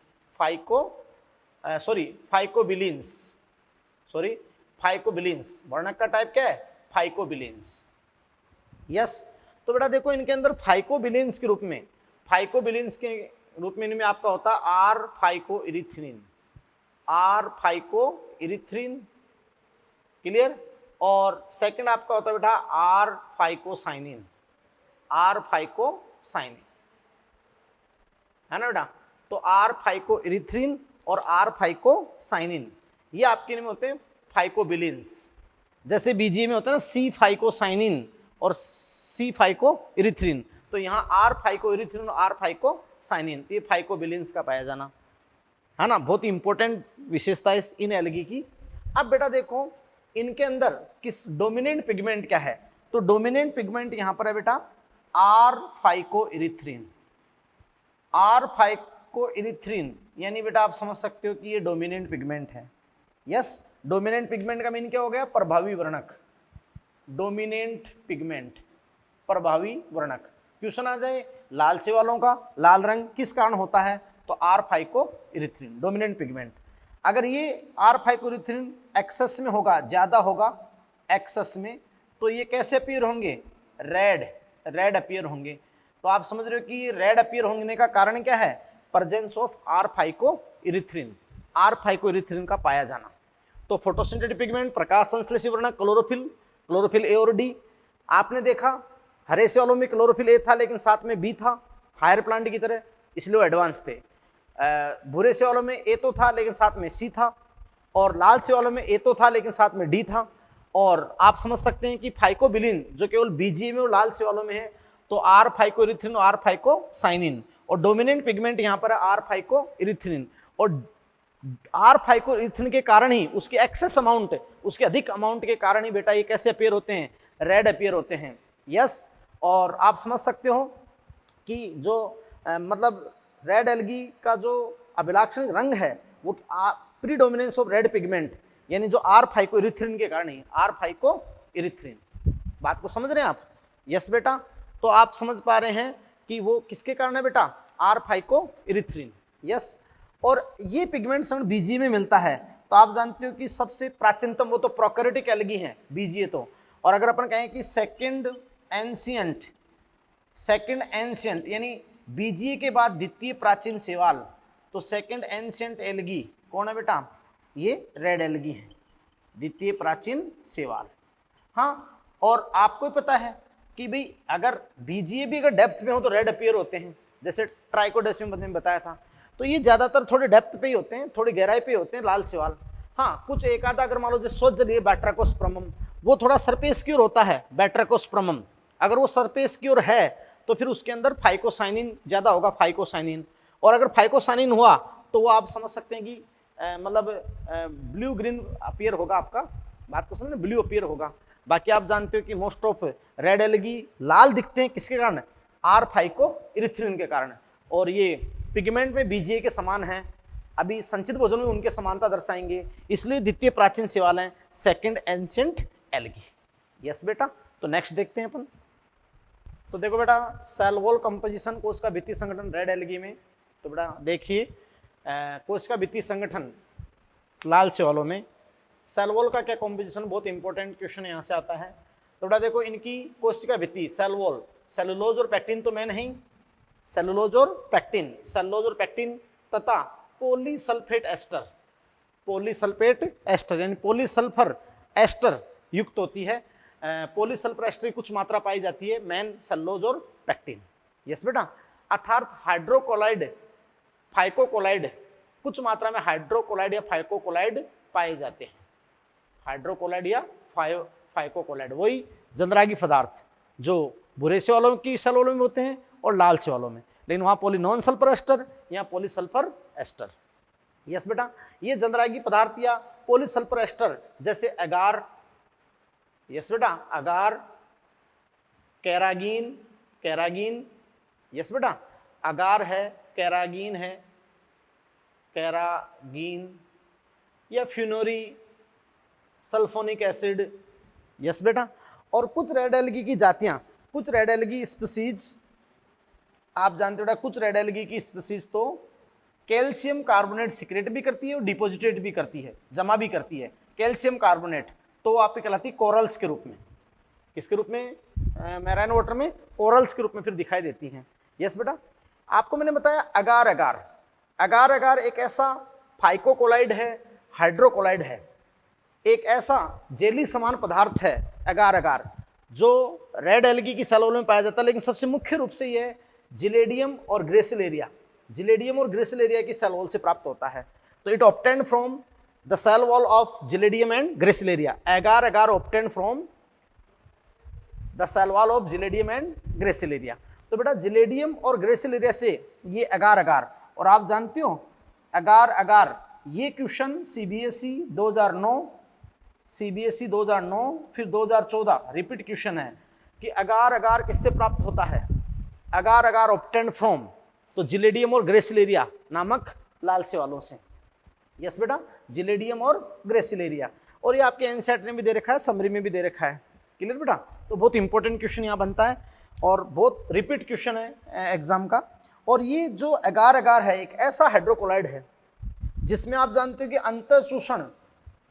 फाइकोबिलिन्स, फाइकोबिलिन्स, वर्णक का टाइप क्या है, फाइकोबिलिन्स। यस, तो बेटा देखो इनके अंदर फाइकोबिलिन्स के रूप में, फाइकोबिलिन्स के रूप में इनमें आपका होता है आर फाइकोइरिथ्रिन, आर फाइकोइरिथ्रिन, क्लियर। और सेकंड आपका होता है बेटा आर फाइकोसाइनिन, आर फाइकोसाइनिन, है ना बेटा। तो आर फाइकोइरिथ्रिन और आर फाइकोसाइनिन ये आपके में होते हैं फाइकोबिलिन्स। जैसे बीजीए में होता है ना सी फाइकोसाइनिन और सी फाइकोइरिथ्रिन, तो यहाँ आर फाइकोइरिथ्रिन और आर फाइकोसाइनिन, ये फाइकोबिलिन्स का पाया जाना, है ना। बहुत इंपॉर्टेंट विशेषता है इन एल्गी की। अब बेटा देखो इनके अंदर किस डोमिनेंट पिगमेंट क्या है, तो डोमिनेंट पिगमेंट यहाँ पर है बेटा आर फाइकोइरिथ्रिन, आर फाइकोइरिथ्रिन, यानी बेटा आप समझ सकते हो कि ये डोमिनेंट पिगमेंट है। यस, डोमिनेंट पिगमेंट का मीन क्या हो गया, प्रभावी वर्णक, डोमिनेंट पिगमेंट, प्रभावी वर्णक। क्वेश्चन आ जाए लाल शैवालों का लाल रंग किस कारण होता है, तो आर फाइकोइरिथ्रिन, डोमिनेंट पिगमेंट। अगर ये आर फाइकोइरिथ्रिन एक्सेस में होगा, ज़्यादा होगा एक्सेस में, तो ये कैसे अपीयर होंगे, रेड अपीयर होंगे। तो आप समझ रहे हो कि रेड अपीयर होने का कारण क्या है, प्रेजेंस ऑफ आर फाइकोइरिथ्रिन, आर फाइकोइरिथ्रिन का पाया जाना। तो फोटोसिंथेटिक पिगमेंट, प्रकाश संश्लेषी वर्णक क्लोरोफिल, क्लोरोफिल ए और डी। आपने देखा हरे शैवालों में क्लोरोफिल ए था लेकिन साथ में बी था, हायर प्लांट की तरह, इसलिए वो एडवांस थे। भूरे शैवालों में ए तो था लेकिन साथ में सी था, और लाल शैवालों में ए तो था लेकिन साथ में डी था। और आप समझ सकते हैं कि फाइकोबिलिन जो केवल बीजीए में और लाल सेवालों में है, तो आर फाइकोइरिथ्रिन और आर फाइकोसाइनिन, और डोमिनेंट पिगमेंट यहाँ पर है आर फाइकोइरिथ्रिन, और आर फाइकोइरिथ्रिन के कारण ही उसके एक्सेस अमाउंट, उसके अधिक अमाउंट के कारण ही बेटा ये कैसे अपीयर होते हैं, रेड अपीयर होते हैं। यस, और आप समझ सकते हो कि जो मतलब रेड एल्गी का जो अभिलाक्षणिक रंग है वो प्रीडोमिनेंस ऑफ रेड पिगमेंट, यानी जो आर फाइकोइरिथ्रिन के कारण ही, आर फाइकोइरिथ्रिन। बात को समझ रहे हैं आप? यस बेटा, तो आप समझ पा रहे हैं कि वो किसके कारण है बेटा, आर फाइकोइरिथ्रिन। यस, और ये पिगमेंट समय बीजीए में मिलता है, तो आप जानते हो कि सबसे प्राचीनतम वो तो प्रोकैरियोटिक एल्गी है बीजीए तो, और अगर अपन कहें कि सेकंड एंशिएंट यानी बीजीए के बाद द्वितीय प्राचीन शैवाल, तो सेकंड एंशिएंट एल्गी कौन है बेटा, ये रेड एल्गी है, द्वितीय प्राचीन शैवाल। हाँ, और आपको पता है कि भाई अगर बीजीए भी अगर डेप्थ में हो तो रेड अपीयर होते हैं, जैसे ट्राइकोडेस्म में बताया था, तो ये ज्यादातर थोड़े डेप्थ पे ही होते हैं, थोड़ी गहराई पे होते हैं लाल शैवाल। हाँ, कुछ एक आधा अगर मान लो जो सोच लिए बैट्राकोस्पर्मम, वो थोड़ा सरफेस की ओर होता है बैट्राकोस्पर्मम, अगर वो सरफेस की ओर है तो फिर उसके अंदर फाइकोसाइनिन ज्यादा होगा, फाइकोसाइनिन, और अगर फाइकोसाइनिन हुआ तो वो आप समझ सकते हैं कि मतलब ब्लू ग्रीन अपीयर होगा आपका, बात को समझ, ब्लू अपीयर होगा। बाकी आप जानते हो कि मोस्ट ऑफ रेड एल्गी लाल दिखते हैं किसके कारण, आर फाइकोइरिथ्रिन के कारण, और ये पिगमेंट में बीजीए के समान है, अभी संचित भोजन में उनके समानता दर्शाएंगे, इसलिए द्वितीय प्राचीन शैवाल है सेकंड एंशिएंट एल्गी। यस बेटा, तो नेक्स्ट देखते हैं अपन। तो देखो बेटा, सेल वॉल कंपोजिशन कोशिका भित्ति संगठन रेड एल्गी में, तो बेटा देखिए कोशिका भित्ति संगठन लाल शैवालों में सेल वॉल का क्या कॉम्पोजिशन, बहुत इंपॉर्टेंट क्वेश्चन यहाँ से आता है। तो बेटा देखो इनकी कोशिका भित्ति सेल वॉल, सेलुलोज और पैक्टिन तो मैं नहीं, सेलुलोज और पैक्टिन तथा पॉलीसल्फेट एस्टर यानी पॉलीसल्फर एस्टर युक्त होती है। पॉलीसल्फर एस्टर की कुछ मात्रा पाई जाती है मेन सेलुलोज और पैक्टिन। यस बेटा, अर्थात हाइड्रोकोलाइड फाइकोकोलाइड, कुछ मात्रा में हाइड्रोकोलाइड या फाइकोकोलाइड पाए जाते हैं, हाइड्रोकोलाइड या फाइकोकोलाइड, वही जंदरागी पदार्थ जो भूरे शैवालों की सेलुलोज में होते हैं और लाल शैवालों में, लेकिन वहाँ नॉन सल्फर एस्टर या पॉलीसल्फर एस्टर। यस बेटा, ये जंदरागी पदार्थ या पॉलीसल्फर एस्टर जैसे अगार, यस बेटा अगार, कैरागीन, यस बेटा अगार है, कैरागीन या फ्यूनोरी सल्फोनिक एसिड। यस बेटा, और कुछ रेड एल्गी की जातियां, कुछ रेड एल्गी स्पीसीज आप जानते हो, कुछ रेड एल्गी की स्पीसीज तो कैल्शियम कार्बोनेट सिक्रेट भी करती है और डिपोजिटेट भी करती है, जमा भी करती है कैल्शियम कार्बोनेट, तो आपकी कहलाती है कोरल्स के रूप में। किसके रूप में? मैराइन वाटर में कोरल्स के रूप में फिर दिखाई देती हैं। यस बेटा, आपको मैंने बताया अगार एक ऐसा फाइकोकोलाइड है, हाइड्रोकोलाइड है, एक ऐसा जेली समान पदार्थ है अगार जो रेड एल्गी की सेल वॉल में पाया जाता है, लेकिन सबसे मुख्य रूप से यह जिलेडियम और ग्रेसिलेरिया की सेल वॉल से प्राप्त होता है। तो it obtained from the cell wall of Gelidium and Gracilaria, agar obtained from the cell wall of Gelidium and Gracilaria. तो बेटा जिलेडियम और ग्रेसिलेरिया से ये अगार, और आप जानते हो अगार ये क्वेश्चन सीबीएसई 2009 फिर 2014 रिपीट क्वेश्चन है कि अगार किससे प्राप्त होता है, अगार ऑब्टेन्ड फ्रॉम, तो जिलेडियम और ग्रेसिलेरिया नामक लाल शैवालों से। यस बेटा, जिलेडियम और ग्रेसिलेरिया, और ये आपके एनसीईआरटी में भी दे रखा है, समरी में भी दे रखा है। क्लियर बेटा, तो बहुत इंपॉर्टेंट क्वेश्चन यहाँ बनता है और बहुत रिपीट क्वेश्चन है एग्जाम का। और ये जो अगार है एक ऐसा हाइड्रोकोलाइड है जिसमें आप जानते हो कि अंतर चूषण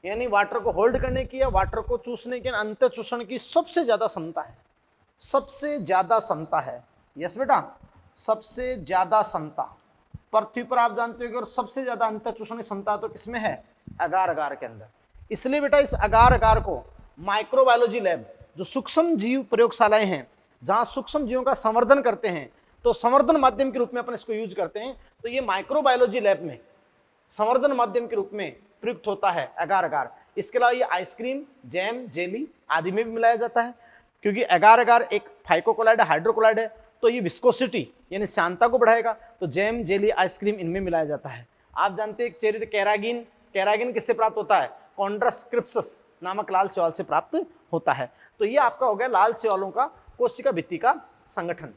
यानी वाटर को होल्ड करने की या वाटर को चूसने की अंतर चूषण की सबसे ज्यादा क्षमता है। यस बेटा, सबसे ज्यादा क्षमता पृथ्वी पर आप जानते हो कि और सबसे ज्यादा अंतर चूषण की क्षमता तो किसमें है, अगार के अंदर। इसलिए बेटा इस अगार को माइक्रोबायोलॉजी लैब, जो सूक्ष्म जीव प्रयोगशालाएं हैं जहां सूक्ष्म जीवों का संवर्धन करते हैं, तो संवर्धन माध्यम के रूप में अपन इसको यूज करते हैं, तो ये माइक्रोबायोलॉजी लैब में संवर्धन माध्यम के रूप में प्रयुक्त होता है अगार। इसके अलावा ये आइसक्रीम, जैम, जेली आदि में भी मिलाया जाता है, क्योंकि एगार एगार एक फाइकोकोलाइड हाइड्रोकोलाइड है, तो ये विस्कोसिटी यानी श्यानता को बढ़ाएगा, तो जैम, जेली, आइसक्रीम इनमें मिलाया जाता है। आप जानते हैं एक चेरी कैरागिन, कैरागिन किससे प्राप्त होता है? कॉन्ड्रस क्रिप्सस नामक लाल शैवाल से प्राप्त होता है। तो ये आपका हो गया लाल शैवालों का कोशिका भित्ति का संगठन।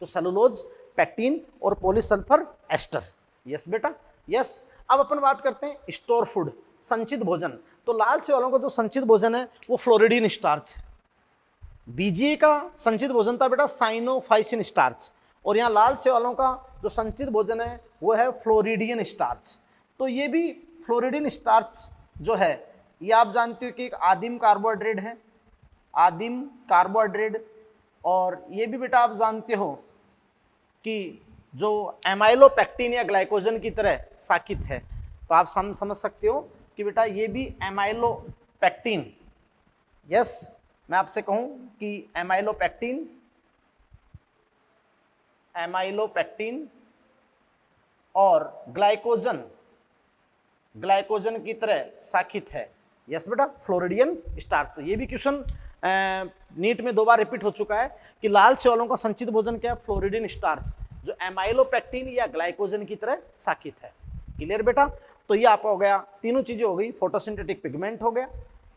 तो सेलुलोज, पैक्टीन और पॉलीसल्फर एस्टर। यस बेटा, यस। अब अपन बात करते हैं स्टोर फूड, संचित भोजन। तो लाल शैवालों का जो संचित भोजन है वो फ्लोरिडीन स्टार्च है। बीजीए का संचित भोजन था बेटा साइनोफाइसिन स्टार्च, और यहाँ लाल शैवालों का जो संचित भोजन है वो है फ्लोरिडियन स्टार्च। तो ये भी फ्लोरिडियन स्टार्च जो है ये आप जानते हो कि एक आदिम कार्बोहाइड्रेट है, आदिम कार्बोहाइड्रेट। और ये भी बेटा आप जानते हो कि जो एमाइलोपेक्टिन या ग्लाइकोजन की तरह साकित है। तो आप समझ सकते हो कि बेटा ये भी एमाइलोपेक्टिन, यस, मैं आपसे कहूं कि एमाइलोपेक्टिन और ग्लाइकोजन की तरह साकित है। यस बेटा, फ्लोरिडियन स्टार्च। तो ये भी क्वेश्चन नीट में 2 बार रिपीट हो चुका है कि लाल शैवालों का संचित भोजन क्या है? फ्लोरिडियन स्टार्च, जो एमाइलोपेक्टिन या ग्लाइकोजन की तरह साकित है। क्लियर बेटा? तो ये आपका हो गया, तीनों चीजें हो गई, फोटोसिंथेटिक पिगमेंट हो गया,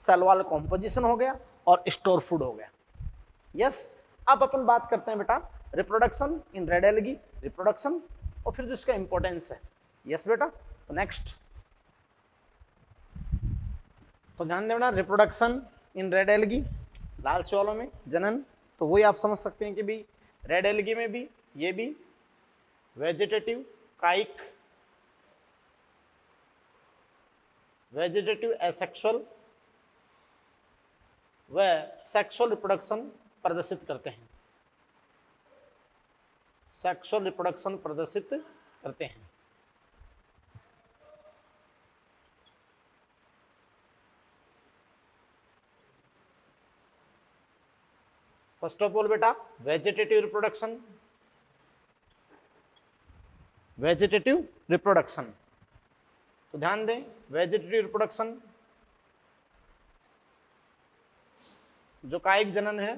सेल वॉल कॉम्पोजिशन हो गया और स्टोर फूड हो गया। यस। अब अपन बात करते हैं बेटा reproduction in red algae, reproduction और फिर जो इसका इंपॉर्टेंस है। यस बेटा, तो नेक्स्ट तो ध्यान देना, रिप्रोडक्शन इन रेड एल्गी, लाल शैवालों में जनन। तो वही आप समझ सकते हैं कि भी रेड एल्गी में भी ये भी वेजिटेटिव काइक, वेजिटेटिव एसेक्सुअल व सेक्सुअल रिप्रोडक्शन प्रदर्शित करते हैं, सेक्सुअल रिप्रोडक्शन प्रदर्शित करते हैं। फर्स्ट ऑफ ऑल बेटा वेजिटेटिव रिप्रोडक्शन, वेजिटेटिव रिप्रोडक्शन। तो ध्यान दें, वेजिटेटिव रिप्रोडक्शन जो कायिक जनन है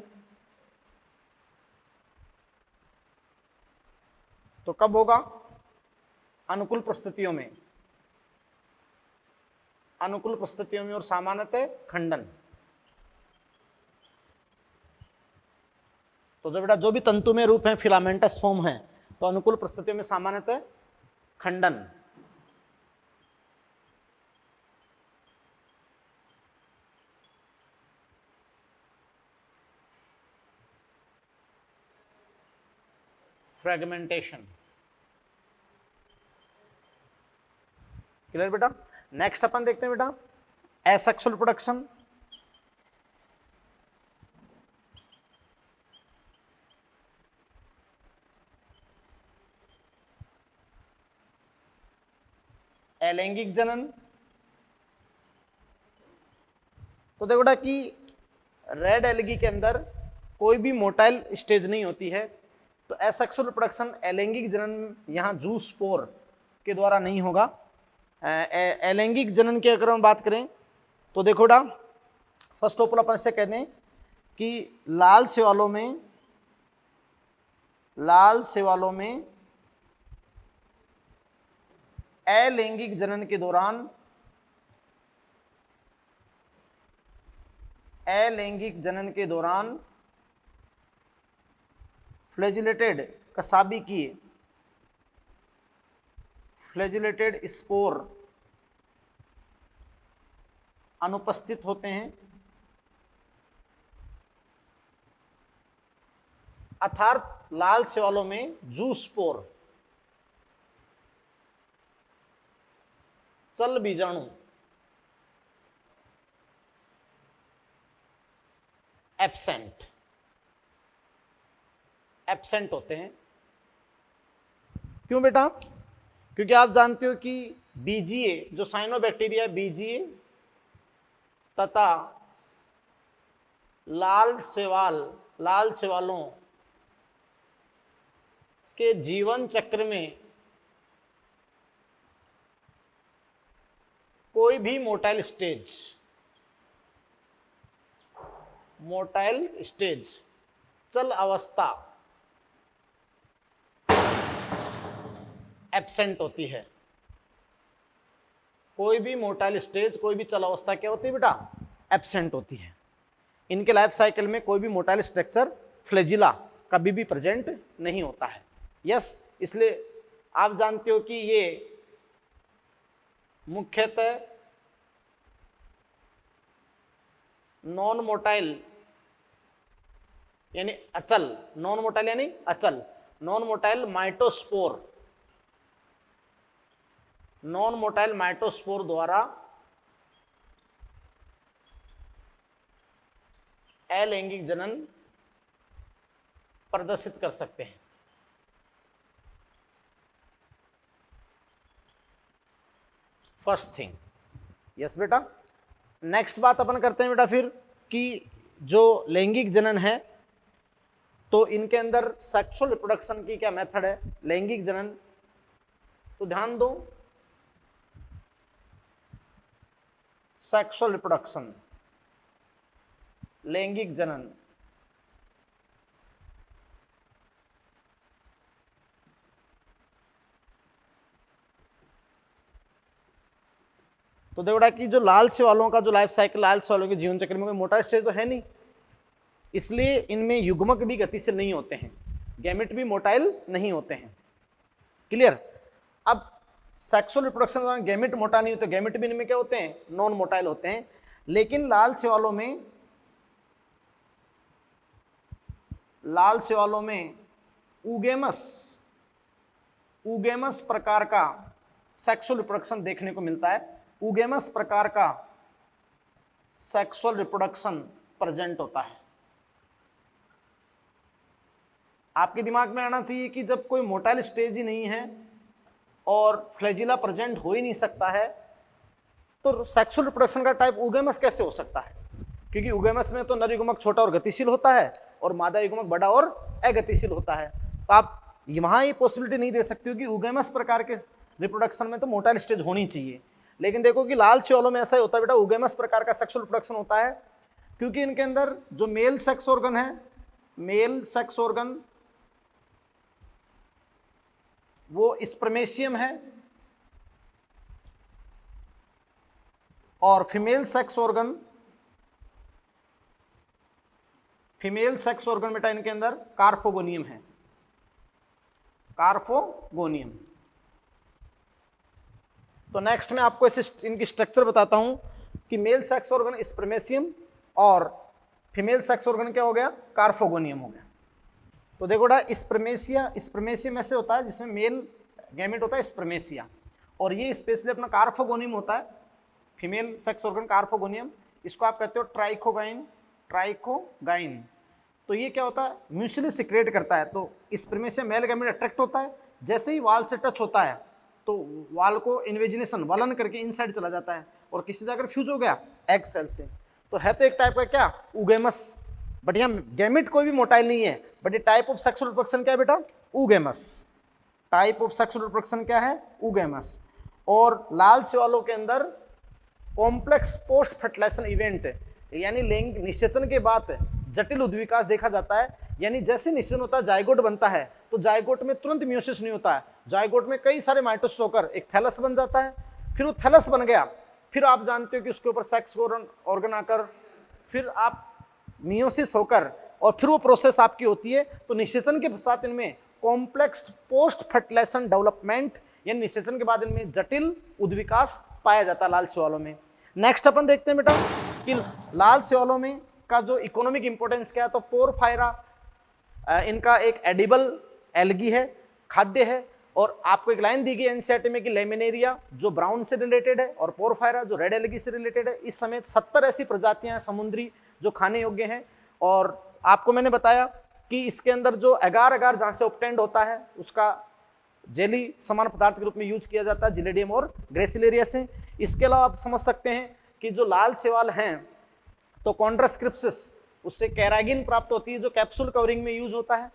तो कब होगा? अनुकूल परिस्थितियों में, अनुकूल परिस्थितियों में और सामान्यतः खंडन। तो जो बेटा जो भी तंतुमय रूप है फिलामेंटस फॉर्म है, तो अनुकूल परिस्थितियों में सामान्यतः खंडन। फ्रेगमेंटेशन। क्लियर बेटा? नेक्स्ट अपन देखते हैं बेटा एसेक्सुअल रिप्रोडक्शन। अलैंगिक जनन। तो देखो बेटा कि रेड एल्गी के अंदर कोई भी मोटाइल स्टेज नहीं होती है, तो एसेक्सुअल रिप्रोडक्शन अलैंगिक जनन यहाँ जूस्पोर के द्वारा नहीं होगा। अलैंगिक जनन की अगर हम बात करें तो देखो बेटा फर्स्ट ऑफ ऑल अपन से कहते हैं कि लाल शैवालों में अलैंगिक जनन के दौरान फ्लैजिलेटेड कसाबी फ्लैजिलेटेड स्पोर अनुपस्थित होते हैं, अर्थात लाल शैवालों में जूस्पोर चल बीजाणु एब्सेंट होते हैं। क्यों बेटा? क्योंकि आप जानते हो कि बीजीए जो साइनोबैक्टीरिया बीजीए तथा लाल शैवालों के जीवन चक्र में कोई भी मोटाइल स्टेज मोटाइल स्टेज, चल अवस्था एब्सेंट होती है। कोई भी मोटाइल स्टेज, कोई भी चल अवस्था क्या होती है बेटा? एब्सेंट होती है। इनके लाइफ साइकिल में कोई भी मोटाइल स्ट्रक्चर फ्लैजिला कभी भी प्रेजेंट नहीं होता है। यस, इसलिए आप जानते हो कि ये मुख्यतः नॉन मोटाइल यानी अचल, नॉन मोटाइल यानी अचल, नॉन मोटाइल माइटोस्पोर, नॉन मोटाइल माइटोस्पोर द्वारा अलैंगिक जनन प्रदर्शित कर सकते हैं। फर्स्ट थिंग, यस बेटा। नेक्स्ट बात अपन करते हैं बेटा फिर कि जो लैंगिक जनन है तो इनके अंदर सेक्सुअल रिप्रोडक्शन की क्या मेथड है? लैंगिक जनन, तो ध्यान दो, सेक्सुअल रिप्रोडक्शन, लैंगिक जनन, तो देखो बेटा कि जो लाल से वालों का जो लाइफ साइकिल, लाल से वालों के जीवन चक्र में कोई मोटा स्टेज तो है नहीं, इसलिए इनमें युग्मक भी गतिशील नहीं होते हैं, गैमेट भी मोटाइल नहीं होते हैं। क्लियर? अब सेक्सुअल रिप्रोडक्शन में गैमेट मोटा नहीं होते, गैमेट भी इनमें क्या होते हैं? नॉन मोटाइल होते हैं। लेकिन लाल से वालों में ऊगेमस प्रकार का सेक्सुअल रिप्रोडक्शन देखने को मिलता है। ऊगेमस प्रकार का सेक्सुअल रिप्रोडक्शन प्रेजेंट होता है। आपके दिमाग में आना चाहिए कि जब कोई मोटाइल स्टेज ही नहीं है और फ्लैजिला प्रेजेंट हो ही नहीं सकता है तो सेक्सुअल रिप्रोडक्शन का टाइप ऊगेमस कैसे हो सकता है? क्योंकि ऊगेमस में तो नर युग्मक छोटा और गतिशील होता है और मादा युग्मक बड़ा और अगतिशील होता है। तो आप वहां ये पॉसिबिलिटी नहीं दे सकते हो कि ऊगेमस प्रकार के रिप्रोडक्शन में तो मोटाइल स्टेज होनी चाहिए। लेकिन देखो कि लाल शैवालों में ऐसा ही होता है बेटा, ऊगेमस प्रकार का सेक्सुअल रिप्रोडक्शन होता है क्योंकि इनके अंदर जो मेल सेक्स ऑर्गन है, मेल सेक्स ऑर्गन वो स्पर्मेशियम है और फीमेल सेक्स ऑर्गन बेटा इनके अंदर कार्फोगोनियम है, कार्फोगोनियम। तो नेक्स्ट मैं आपको इसे इनकी स्ट्रक्चर बताता हूं कि मेल सेक्स ऑर्गन स्पर्मेशियम और फीमेल सेक्स ऑर्गन क्या हो गया? कार्फोगोनियम हो गया। तो देखो बेटा स्पर्मेशियम ऐसे होता है जिसमें मेल गैमेट होता है स्पर्मेशिया, और ये स्पेशली अपना कार्फोगोनियम होता है, फीमेल सेक्स ऑर्गन कार्फोगोनियम। इसको आप कहते हो ट्राइकोगाइन। तो ये क्या होता है? म्यूचुअली सिक्रेट करता है। तो स्पर्मेशियम मेल गैमेट अट्रैक्ट होता है, जैसे ही वाल से टच होता है तो वाल को इन्वेजिनेशन वलन करके इनसाइड चला जाता है और किसी से अगर फ्यूज हो गया एग सेल से, तो है तो एक टाइप का क्या? ऊगेमस। बट यहाँ गैमेट कोई भी मोटाइल नहीं है, बट ये टाइप ऑफ सेक्सुअल रिप्रोडक्शन क्या है बेटा? Oogamous. Type of sexual reproduction क्या है? ऊगेमस। और लाल शैवालों के अंदर कॉम्प्लेक्स पोस्ट फर्टिलाइजेशन इवेंट यानी लिंग निषेचन के बाद जटिल उद्विकास देखा जाता है। यानी जैसे निषेचन होता है, जाइगोट बनता है, तो जाइगोट में तुरंत मियोसिस नहीं होता है, जाइगोट में कई सारे माइटोसिस होकर एक थैलस बन जाता है। फिर वो थैलस बन गया, फिर आप जानते हो कि उसके ऊपर सेक्स ऑर्गन आकर फिर आप मियोसिस होकर और फिर वो प्रोसेस आपकी होती है। तो निषेचन के साथ इनमें कॉम्प्लेक्स पोस्ट फर्टिलाइजेशन डेवलपमेंट यानी निषेचन के बाद इनमें जटिल उद्विकास पाया जाता है लाल शैवालों में। नेक्स्ट अपन देखते हैं बेटा कि लाल शैवालों में का जो इकोनॉमिक इंपॉर्टेंस क्या है। तो पोरफायरा इनका एक एडिबल एल्गी है, खाद्य है। और आपको एक लाइन दी गई एनसीईआरटी में कि लेमिनेरिया जो ब्राउन से रिलेटेड है और पोरफायरा जो रेड एल्गी से रिलेटेड है। इस समेत 70 ऐसी प्रजातियां हैं समुद्री जो खाने योग्य हैं। और आपको मैंने बताया कि इसके अंदर जो एगार जहाँ से ऑब्टेंड होता है उसका जेली समान पदार्थ के रूप में यूज किया जाता है जिलेडियम और ग्रेसिलेरिया से। इसके अलावा आप समझ सकते हैं कि जो लाल शैवाल हैं तो कॉन्ड्रास्क्रिप्सिस उससे कैरागिन प्राप्त होती है जो कैप्सूल कवरिंग में यूज होता है।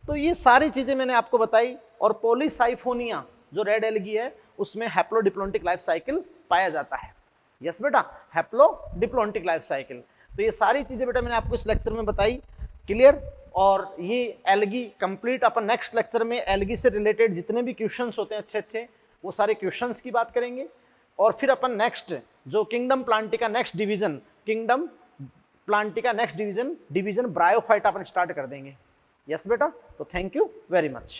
तो ये सारी चीजें मैंने आपको बताई। और पॉलीसाइफोनिया जो रेड एल्गी है उसमें हैप्लोडिप्लोंटिक लाइफ साइकिल पाया जाता है। यस बेटा, हैप्लोडिप्लोंटिक लाइफ साइकिल। तो ये सारी चीजें बेटा मैंने आपको इस लेक्चर में बताई, क्लियर। और ये एल्गी कंप्लीट अपन नेक्स्ट लेक्चर में एल्गी से रिलेटेड जितने भी क्वेश्चंस होते हैं अच्छे अच्छे वो सारे क्वेश्चंस की बात करेंगे। और फिर अपन नेक्स्ट जो किंगडम प्लांटिका नेक्स्ट डिवीजन, किंगडम प्लांटिका नेक्स्ट डिवीजन ब्रायोफाइटा अपन स्टार्ट कर देंगे। यस बेटा, तो थैंक यू वेरी मच।